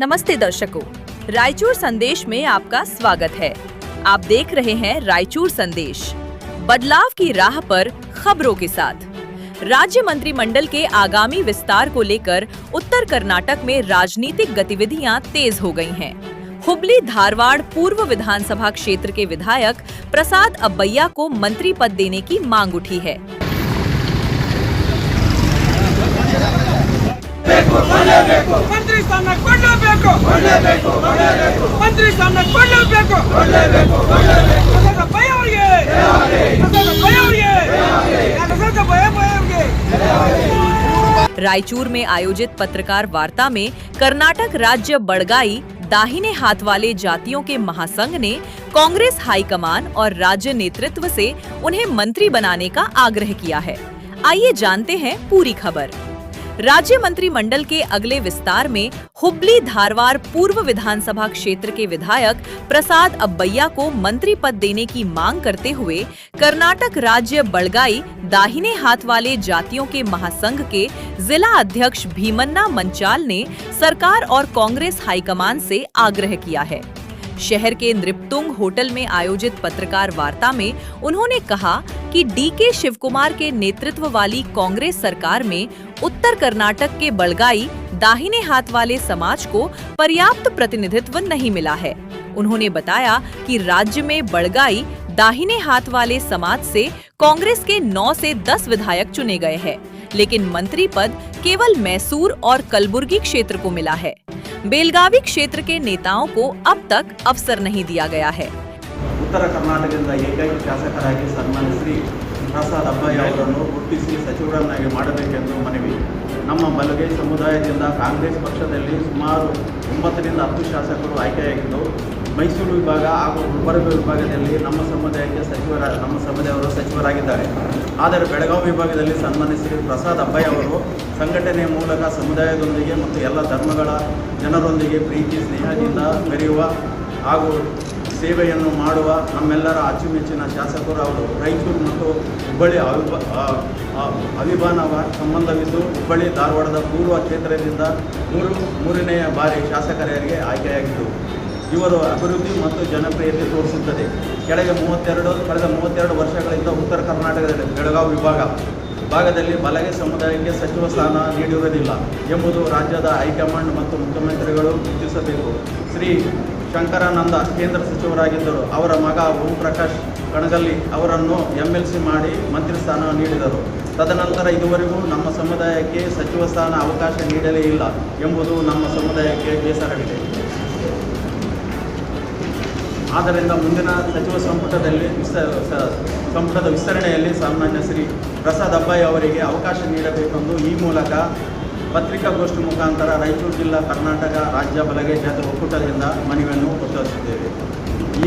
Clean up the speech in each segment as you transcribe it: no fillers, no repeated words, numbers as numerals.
नमस्ते दर्शकों, रायचूर संदेश में आपका स्वागत है। आप देख रहे हैं रायचूर संदेश, बदलाव की राह पर खबरों के साथ। राज्य मंत्रिमंडल के आगामी विस्तार को लेकर उत्तर कर्नाटक में राजनीतिक गतिविधियां तेज हो गई हैं। हुबली धारवाड़ पूर्व विधानसभा क्षेत्र के विधायक प्रसाद अब्बैया को मंत्री पद देने की मांग उठी है। मंत्री स्थान ಕೊಡಲೇಬೇಕು ಮಂತ್ರಿ ಸ್ಥಾನ ಕೊಡಲೇಬೇಕು ಭಯ ಅವರಿಗೆ रायचूर में आयोजित पत्रकार वार्ता में कर्नाटक राज्य बड़गाई दाहिने हाथ वाले जातियों के महासंघ ने कांग्रेस हाईकमान और राज्य नेतृत्व से उन्हें मंत्री बनाने का आग्रह किया है। आइए जानते हैं पूरी खबर। राज्य मंत्रिमंडल के अगले विस्तार में हुबली धारवाड़ पूर्व विधानसभा क्षेत्र के विधायक प्रसाद अब्बैया को मंत्री पद देने की मांग करते हुए कर्नाटक राज्य बड़गाई दाहिने हाथ वाले जातियों के महासंघ के जिला अध्यक्ष भीमन्ना मंचाल ने सरकार और कांग्रेस हाईकमान से आग्रह किया है। शहर के नृपतुंग होटल में आयोजित पत्रकार वार्ता में उन्होंने कहा कि डीके शिवकुमार के नेतृत्व वाली कांग्रेस सरकार में उत्तर कर्नाटक के बड़गाई दाहिने हाथ वाले समाज को पर्याप्त प्रतिनिधित्व नहीं मिला है। उन्होंने बताया कि राज्य में बड़गाई दाहिने हाथ वाले समाज से कांग्रेस के 9 से 10 विधायक चुने गए हैं, लेकिन मंत्री पद केवल मैसूर और कलबुर्गी क्षेत्र को मिला है। बेलगावी क्षेत्र के नेताओं को अब तक अवसर नहीं दिया गया है। उत्तर कर्नाटकದಿಂದ ಏಕೈಕ ಶಾಸಕರಾಗಿ ಸನ್ಮಾನ್ಯ ಶ್ರೀ ಪ್ರಸಾದ್ ಅಬ್ಬಯ್ಯ ಅವರನ್ನು ಗುರುತಿಸಿ ಸಚಿವರನ್ನಾಗಿ ಮಾಡಬೇಕೆಂದು ಮನವಿ. ನಮ್ಮ ಬಲಗೈ ಸಮುದಾಯದಿಂದ ಕಾಂಗ್ರೆಸ್ ಪಕ್ಷದಲ್ಲಿ ಸುಮಾರು 9 ರಿಂದ 10 ಶಾಸಕರು ಆಯ್ಕೆಯಾಗಿದ್ದು, ಮೈಸೂರು ವಿಭಾಗ ಹಾಗೂ ಗುಲ್ಬರ್ಗ ವಿಭಾಗದಲ್ಲಿ ನಮ್ಮ ಸಮುದಾಯವರು ಸಚಿವರಾಗಿದ್ದಾರೆ. ಆದರೆ ಬೆಳಗಾವಿ ವಿಭಾಗದಲ್ಲಿ ಸನ್ಮಾನ್ಯ ಶ್ರೀ ಪ್ರಸಾದ್ ಅಬ್ಬಯ್ಯ ಅವರು ಸಂಘಟನೆಯ ಮೂಲಕ ಸಮುದಾಯದೊಂದಿಗೆ ಮತ್ತು ಎಲ್ಲ ಧರ್ಮಗಳ ಜನರೊಂದಿಗೆ ಪ್ರೀತಿ ಸ್ನೇಹದಿಂದ ಬೆರೆಯುವ ಹಾಗೂ ಸೇವೆಯನ್ನು ಮಾಡುವ ನಮ್ಮೆಲ್ಲರ ಅಚ್ಚುಮೆಚ್ಚಿನ ಶಾಸಕರು ಅವರು. ರಾಯಚೂರು ಮತ್ತು ಹುಬ್ಬಳ್ಳಿ ಅವಿಭಾವ ಸಂಬಂಧವಿದ್ದು ಹುಬ್ಬಳ್ಳಿ ಧಾರವಾಡದ ಪೂರ್ವ ಕ್ಷೇತ್ರದಿಂದ ಮೂರನೆಯ ಬಾರಿ ಶಾಸಕರಿಗೆ ಆಯ್ಕೆಯಾಗಿದ್ದು, ಇವರು ಅಭಿವೃದ್ಧಿ ಮತ್ತು ಜನಪ್ರಿಯತೆ ತೋರಿಸುತ್ತದೆ. ಕಳೆದ 32 ವರ್ಷಗಳಿಂದ ಉತ್ತರ ಕರ್ನಾಟಕದ ಬೆಳಗಾವಿ ಭಾಗದಲ್ಲಿ ಬಲಗೈ ಸಮುದಾಯಕ್ಕೆ ಸಚಿವ ಸ್ಥಾನ ನೀಡಿರುವುದಿಲ್ಲ ಎಂಬುದು ರಾಜ್ಯದ ಹೈಕಮಾಂಡ್ ಮತ್ತು ಮುಖ್ಯಮಂತ್ರಿಗಳು ಗುರುತಿಸಬೇಕು. ಶ್ರೀ ಶಂಕರಾನಂದ ಕೇಂದ್ರ ಸಚಿವರಾಗಿದ್ದರು. ಅವರ ಮಗ ಓಂ ಪ್ರಕಾಶ್ ಕಣಗಲ್ಲಿ ಅವರನ್ನು MLC ಮಾಡಿ ಮಂತ್ರಿ ಸ್ಥಾನ ನೀಡಿದರು. ತದನಂತರ ಇದುವರೆಗೂ ನಮ್ಮ ಸಮುದಾಯಕ್ಕೆ ಸಚಿವ ಸ್ಥಾನ ಅವಕಾಶ ನೀಡಲೇ ಇಲ್ಲ ಎಂಬುದು ನಮ್ಮ ಸಮುದಾಯಕ್ಕೆ ಬೇಸರವಿದೆ. ಆದ್ದರಿಂದ ಮುಂದಿನ ಸಚಿವ ಸಂಪುಟದ ವಿಸ್ತರಣೆಯಲ್ಲಿ ಸನ್ಮಾನ್ಯ ಶ್ರೀ ಪ್ರಸಾದ್ ಅಬ್ಬಯ್ಯ ಅವರಿಗೆ ಅವಕಾಶ ನೀಡಬೇಕೆಂದು ಈ ಮೂಲಕ ಪತ್ರಿಕಾಗೋಷ್ಠಿ ಮುಖಾಂತರ ರಾಯಚೂರು ಜಿಲ್ಲಾ ಕರ್ನಾಟಕ ರಾಜ್ಯ ಬಲಗೈ ಜಾತಿ ಒಕ್ಕೂಟದಿಂದ ಮನವಿಯನ್ನು ಒತ್ತಾಯಿಸುತ್ತೇವೆ. ಈ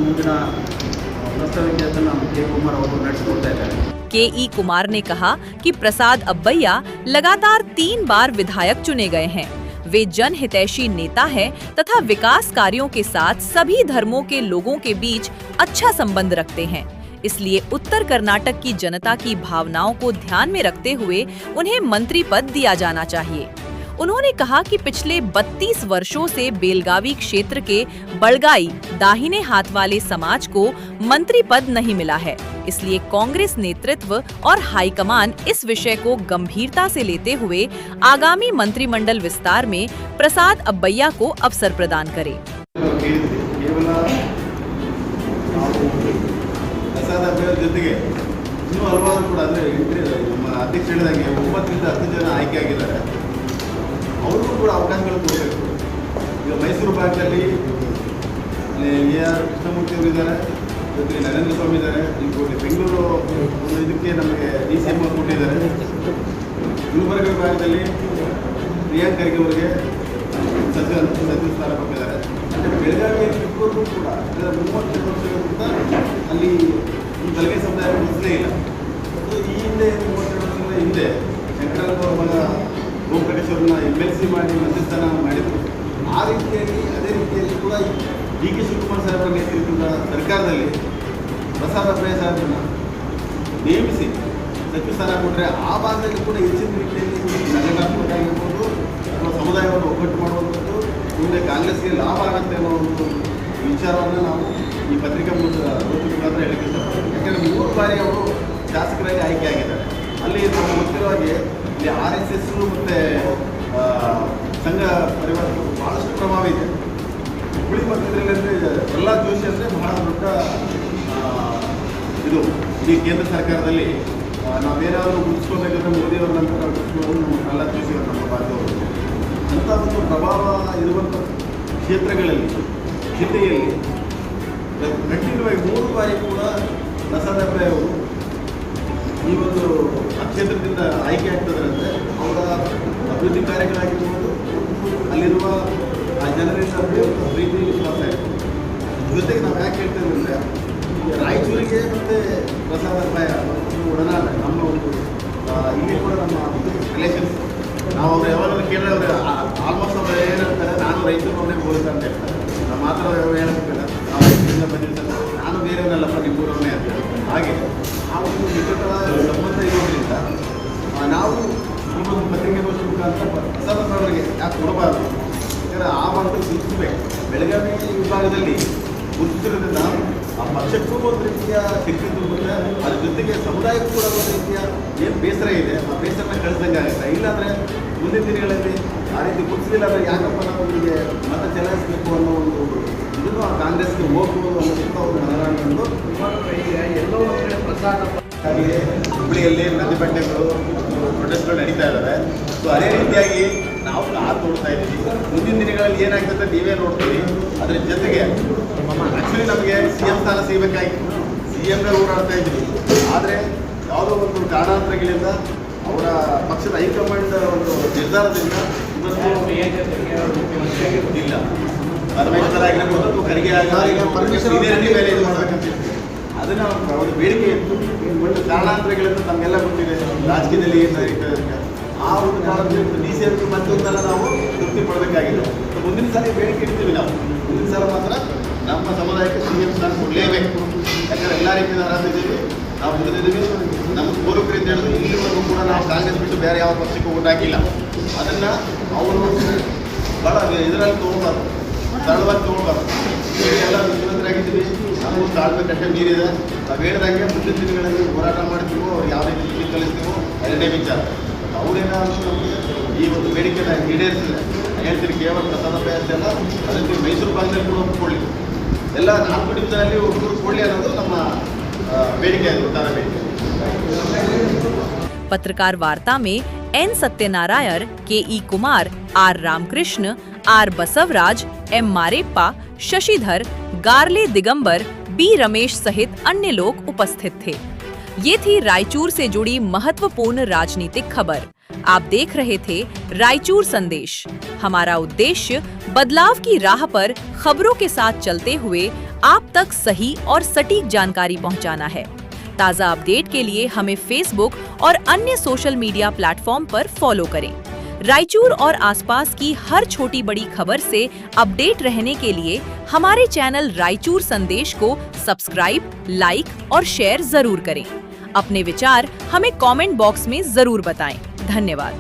ಮುಂದಿನ ಪ್ರಸ್ತಾವಿಕೆಯನ್ನು ಕೆ ಕುಮಾರ್ ಅವರು ನಡೆಸಿಕೊಡ್ತಾ ಇದ್ದಾರೆ. KE कुमार ने कहा कि प्रसाद अब्बैया लगातार 3 बार विधायक चुने गए हैं। वे जनहितैषी नेता हैं तथा विकास कार्यों के साथ सभी धर्मों के लोगों के बीच अच्छा संबंध रखते हैं। इसलिए उत्तर कर्नाटक की जनता की भावनाओं को ध्यान में रखते हुए उन्हें मंत्री पद दिया जाना चाहिए। उन्होंने कहा कि पिछले 32 वर्षों से बेलगावी क्षेत्र के बड़गाई दाहिने हाथ वाले समाज को मंत्री पद नहीं मिला है, इसलिए कांग्रेस नेतृत्व और हाईकमान इस विषय को गंभीरता से लेते हुए आगामी मंत्रिमंडल विस्तार में प्रसाद अब्बैया को अवसर प्रदान करे। ಪ್ರಸಾದ್ ಅಬ್ಬಯ್ಯ ಜೊತೆಗೆ ಇನ್ನೂ ಹಲವಾರು ಕೂಡ ನಮ್ಮ ಅಧ್ಯಕ್ಷ ಹೇಳಿದಂಗೆ 9 ರಿಂದ 10 ಜನ ಆಯ್ಕೆಯಾಗಿದ್ದಾರೆ. ಅವ್ರಿಗೂ ಕೂಡ ಅವಕಾಶಗಳು ಕೊಡಬೇಕು. ಈಗ ಮೈಸೂರು ಭಾಗದಲ್ಲಿ AR ಕೃಷ್ಣಮೂರ್ತಿ ಅವರು ಇದ್ದಾರೆ, ಜೊತೆಗೆ ನರೇಂದ್ರ ಸ್ವಾಮಿ ಇದ್ದಾರೆ. ಇಲ್ಲಿ ಬೆಂಗಳೂರು ಒಂದು ಇದಕ್ಕೆ ನಮಗೆ DCM ಅವರು ಕೊಟ್ಟಿದ್ದಾರೆ. ಗುಲ್ಬರ್ಗ ವಿಭಾಗದಲ್ಲಿ ಪ್ರಿಯಾಂಕ್ ಖರ್ಗೆ ಅವರಿಗೆ ಸಚಿವ ಸ್ಥಾನ ಕೊಟ್ಟಿದ್ದಾರೆ. ಮತ್ತು ಬೆಳಗಾವಿಯಲ್ಲಿ ಇಬ್ಬರಿಗೂ ಕೂಡ 32 ವರ್ಷಗಳಿಂದ ಅಲ್ಲಿ ಬಲಗೈ ಸಮುದಾಯ ಉಳಿಸಲೇ ಇಲ್ಲ. ಈ ಹಿಂದೆ 32 ವರ್ಷಗಳ ಹಿಂದೆ ಶಂಕರಪ್ಪ ಮಗ ಓಂ ಪ್ರಕಾಶ್ ಅವರನ್ನ MLC ಮಾಡಿ ಮಂತ್ರಿ ಸ್ಥಾನ ಮಾಡಿದರು. ಆ ರೀತಿಯಲ್ಲಿ ಅದೇ ರೀತಿಯಲ್ಲಿ ಕೂಡ DK ಶಿವಕುಮಾರ್ ಸಾಹೇಬರ ನೇತೃತ್ವದ ಸರ್ಕಾರದಲ್ಲಿ ಪ್ರಸಾದ್ ಅಬ್ಬಯ್ಯ ಸಾಹೇಬರನ್ನ ನೇಮಿಸಿ ಸಚಿವ ಸ್ಥಾನ ಕೊಟ್ಟರೆ ಆ ಭಾಗದಲ್ಲಿ ಕೂಡ ಹೆಚ್ಚಿನ ರೀತಿಯಲ್ಲಿ ಸಂಘಟನಾತ್ಮಕ ಆಗಿರ್ಬೋದು ಅಥವಾ ಸಮುದಾಯವನ್ನು ಒಗ್ಗಟ್ಟು ಮಾಡುವಂಥದ್ದು ಮುಂದೆ ಕಾಂಗ್ರೆಸ್ಗೆ ಲಾಭ ಆಗುತ್ತೆ ಅನ್ನೋ ಒಂದು ವಿಚಾರವನ್ನು ನಾವು ಈ ಪತ್ರಿಕಾ ಮುಖಾಂತರ ಹೇಳಕ್ಕೆ ಇಷ್ಟಪಡ್ತೀವಿ. ಯಾಕಂದರೆ 3 ಬಾರಿ ಅವರು ಶಾಸಕರಾಗಿ ಆಯ್ಕೆ ಆಗಿದ್ದಾರೆ. ಅಲ್ಲಿ ನಮಗೆ ಗೊತ್ತಿರೋ ಹಾಗೆ ಇಲ್ಲಿ RSS ಮತ್ತು ಸಂಘ ಪರಿವಾರ ಭಾಳಷ್ಟು ಪ್ರಭಾವ ಇದೆ. ಹುಬ್ಬಳ್ಳಿ ಮಧ್ಯದಲ್ಲಿ ಎಲ್ಲ ಜೋಶಿ ಅಂದರೆ ಬಹಳ ದೊಡ್ಡ ಇದು ಈ ಕೇಂದ್ರ ಸರ್ಕಾರದಲ್ಲಿ ನಾವೇನಾದರೂ ಗುರುತಿಸ್ಕೋಬೇಕಂದ್ರೆ ಮೋದಿಯವರ ನಂತರ ಗುರುತಿಸ್ಕೊಳ್ಳೋದು ನಮ್ಮ ಪ್ರಹ್ಲಾದ್ ಜೋಶಿ ಅವರು, ನಮ್ಮ ಭಾರತವರು. ಅಂಥ ಒಂದು ಪ್ರಭಾವ ಇರುವಂಥ ಕ್ಷೇತ್ರಗಳಲ್ಲಿ ಜಿಲ್ಲೆಯಲ್ಲಿ ಕಂಟಿನ್ಯೂವಾಗಿ 3 ಬಾರಿ ಕೂಡ ಪ್ರಸಾದ್ ಅಬ್ಬೆ ಅವರು ಈ ಒಂದು ಆ ಕ್ಷೇತ್ರದಿಂದ ಆಯ್ಕೆ ಆಗ್ತದಂದರೆ ಅವರ ಅಭಿವೃದ್ಧಿ ಕಾರ್ಯಗಳಾಗಿರ್ಬೋದು, ಅಲ್ಲಿರುವ ಆ ಜನರಿಂದ ಬೆಳೆಯುವಂಥ ಪ್ರೀತಿ ವಿಶ್ವಾಸ ಇರ್ತದೆ. ಜೊತೆಗೆ ನಾವು ಯಾಕೆ ಹೇಳ್ತೇವೆ ಅಂದರೆ ರಾಯಚೂರಿಗೆ ಮತ್ತು ಪ್ರಸಾದ್ ಅಬ್ಬೆ ಒಡನಾಟ ನಮ್ಮ ಒಂದು ಇಲ್ಲಿ ಕೂಡ ನಮ್ಮ ರಿಲೇಷನ್ಸ್. ನಾವು ಅವ್ರು ಯಾವಾಗಲೂ ಕೇಳಿದ್ರೆ ಅವರು ಆಲ್ಮೋಸ್ಟ್ ಅವ್ರು ಏನಂತಾರೆ, ನಾನು ರೈತರವನ್ನೇ ಹೋಗ್ತಾ ಅಂತ ಹೇಳ್ತಾರೆ. ನಾವು ಮಾತ್ರ ಹೇಳಬೇಕಲ್ಲ, ನಾವು ರೈತರಿಂದ ಬಂದಿರ್ತಾರೆ, ನಾನು ಬೇರೆಯವನ್ನಲ್ಲಪ್ಪ ನಿಮ್ಮೂರವನ್ನೇ ಅಂತ ಹೇಳ್ತಾರೆ. ಹಾಗೆ ಆ ಒಂದು ನಿಕಟವಾದ ಸಂಬಂಧ ಇರೋದ್ರಿಂದ ನಾವು ಈ ಒಂದು ಪತ್ರಿಕೆಗೋಷ್ಠಿ ಮುಖಾಂತರ ಪ್ರಸಾದ್ ಅಬ್ಬೆ ಅವರಿಗೆ ಯಾಕೆ ಕೊಡಬಾರ್ದು, ಯಾಕಂದರೆ ಆ ಭಾಗದಲ್ಲಿ ಗುರುತಿಸಬೇಕು. ಬೆಳಗಾವಿ ವಿಭಾಗದಲ್ಲಿ ಗುರುತಿಸಿರೋದ್ರಿಂದ ಆ ಪಕ್ಷಕ್ಕೂ ಒಂದು ರೀತಿಯ ಶಕ್ತಿ ತುಂಬುತ್ತೆ, ಅದ್ರ ಜೊತೆಗೆ ಸಮುದಾಯಕ್ಕೂ ಕೂಡ ಒಂದು ರೀತಿಯ ಏನು ಬೇಸರ ಇದೆ ಆ ಬೇಸರನ ಕಳಿಸ್ದಂಗೆ ಆಗುತ್ತೆ. ಇಲ್ಲಾಂದರೆ ಮುಂದಿನ ದಿನಗಳಲ್ಲಿ ಆ ರೀತಿ ಗುರುತಿಸಲಿಲ್ಲ ಅಂದರೆ ಯಾಕಪ್ಪ ನಾವು ಇಲ್ಲಿಗೆ ಮತ ಚಲಾಯಿಸಬೇಕು ಅನ್ನೋ ಒಂದು ಇದನ್ನು ಆ ಕಾಂಗ್ರೆಸ್ಗೆ ಹೋಗ್ಬೋದು ಅನ್ನೋದಕ್ಕೆ ಒಂದು ಮನರಂಜನೆಗಳು ಎಲ್ಲೋ ಒಂದು ಕಡೆ ಪ್ರಸಾದ ಆಗಲಿ ಹುಬ್ಬಳ್ಳಿಯಲ್ಲಿ ಪ್ರತಿಭಟನೆಗಳು ಪ್ರೊಟೆಸ್ಟ್ಗಳು ನಡೀತಾ ಇದ್ದಾವೆ. ಸೊ ಅದೇ ರೀತಿಯಾಗಿ ನಾವು ಕಾದು ನೋಡ್ತಾ ಇದ್ದೀವಿ. ಮುಂದಿನ ದಿನಗಳಲ್ಲಿ ಏನಾಗ್ತದೆ ನೀವೇ ನೋಡ್ತೀವಿ. ಅದರ ಜೊತೆಗೆ ಆ್ಯಕ್ಚುಲಿ ನಮಗೆ CM ಸ್ಥಾನ ಸಿಗಬೇಕಾಗಿತ್ತು, CMನೇ ಓಡಾಡ್ತಾ ಇದ್ವಿ. ಆದರೆ ಯಾವುದೋ ಒಂದು ಕಾರಣಾಂತರಗಳಿಂದ ಅವರ ಪಕ್ಷದ ಹೈಕಮಾಂಡ್ ಒಂದು ನಿರ್ಧಾರದಿಂದ ಇವತ್ತು ಇಲ್ಲ ಪರಮೇಶ್ವರ ಆಗಿರ್ಬೋದು, ಖರ್ಗೆ ಸೀನಿಯರಿಟಿ ಮೇಲೆ ಇದು ಮಾಡಬೇಕಂತ ಅದನ್ನು ಒಂದು ಬೇಡಿಕೆ ಇತ್ತು. ಒಂದು ಕಾರಣಾಂತರಗಳಿಂದ ನಮಗೆಲ್ಲ ಗೊತ್ತಿದೆ ರಾಜಕೀಯದಲ್ಲಿ ಏನು ನಡೀತದೆ. ಆ ಒಂದು ಕಾರಣದಿಂದ DC ಮತ್ತೊಂದೆಲ್ಲ ನಾವು ತೃಪ್ತಿ ಪಡಬೇಕಾಗಿದೆ. ಮುಂದಿನ ಸಲ ಬೇಡಿಕೆ ಇಡ್ತೀವಿ ನಾವು. ಮುಂದಿನ ಸಲ ಮಾತ್ರ ನಮ್ಮ ಸಮುದಾಯಕ್ಕೆ CM ಸ್ಥಾನ ಕೊಡಲೇಬೇಕು. ಯಾಕಂದರೆ ಎಲ್ಲ ರೀತಿಯ ಅರ್ಹತೆ ಇದ್ದೀವಿ, ನಾವು ದುಡಿದಿದ್ದೀವಿ. ನಮ್ಮ ಪೂರ್ವಕರಿಂದ ಹೇಳಿದ್ರು ಇಲ್ಲಿವರೆಗೂ ಕೂಡ ನಾವು ಕಾಂಗ್ರೆಸ್ ಬಿಟ್ಟು ಬೇರೆ ಯಾವ ಪಕ್ಷಕ್ಕೂ ಓಟ್ ಹಾಕಿಲ್ಲ. ಅದನ್ನು ಅವರು ಭಾಳ ಇದರಲ್ಲಿ ತೊಗೊಳ್ಬಾರ್ದು, ಸರಳವಾಗಿ ತೊಗೊಳ್ಬಾರ್ದು. ಎಲ್ಲ ಮುಖ್ಯಮಂತ್ರಿಯಾಗಿದ್ದೀವಿ, ನಮಗೂ ತಾಳ್ಮೆ ಕಟ್ಟೆ ಮೀರಿದೆ. ನಾವು ಹೇಳಿದಂಗೆ ಮುಂದಿನ ದಿನಗಳಲ್ಲಿ ಹೋರಾಟ ಮಾಡ್ತೀವೋ, ಅವ್ರು ಯಾವ ರೀತಿ ಕಲಿಸ್ತೀವೋ ಎರಡನೇ ವಿಚಾರ. ಅವರೇನಾದರೂ ಈ ಒಂದು ಬೇಡಿಕೆನ ಈಡೇರಿಸಿದ್ರೆ ಹೇಳ್ತೀನಿ, ಕೇವಲ ಪ್ರಸಾದ ಅಬ್ಬೆ ಅಂತೆಲ್ಲ ಅದಕ್ಕೆ ಮೈಸೂರು ಭಾಗದಲ್ಲಿ ಕೂಡ ಒಪ್ಪಿಕೊಳ್ಳಿ, ಎಲ್ಲ 4 ಡಿವಿಷನಲ್ಲಿ ಒಬ್ಬರು ಕೊಡಲಿ ಅನ್ನೋದು ನಮ್ಮ ಬೇಡಿಕೆ ಆಯಿತು, ಪ್ರಧಾನ ಬೇಡಿಕೆ. पत्रकार वार्ता में N Satyanarayan, KE Kumar, R Ramakrishna, R Basavaraj, M मारेप्पा, Shashidhar, गार्ले Digambar, B Ramesh सहित अन्य लोग उपस्थित थे। ये थी रायचूर से जुड़ी महत्वपूर्ण राजनीतिक खबर। आप देख रहे थे रायचूर संदेश। हमारा उद्देश्य बदलाव की राह पर खबरों के साथ चलते हुए आप तक सही और सटीक जानकारी पहुंचाना है। ताज़ा अपडेट के लिए हमें फेसबुक और अन्य सोशल मीडिया प्लेटफॉर्म पर फॉलो करें। रायचूर और आसपास की हर छोटी बड़ी खबर से अपडेट रहने के लिए हमारे चैनल रायचूर संदेश को सब्सक्राइब, लाइक और शेयर जरूर करें। अपने विचार हमें कमेंट बॉक्स में जरूर बताएं। धन्यवाद।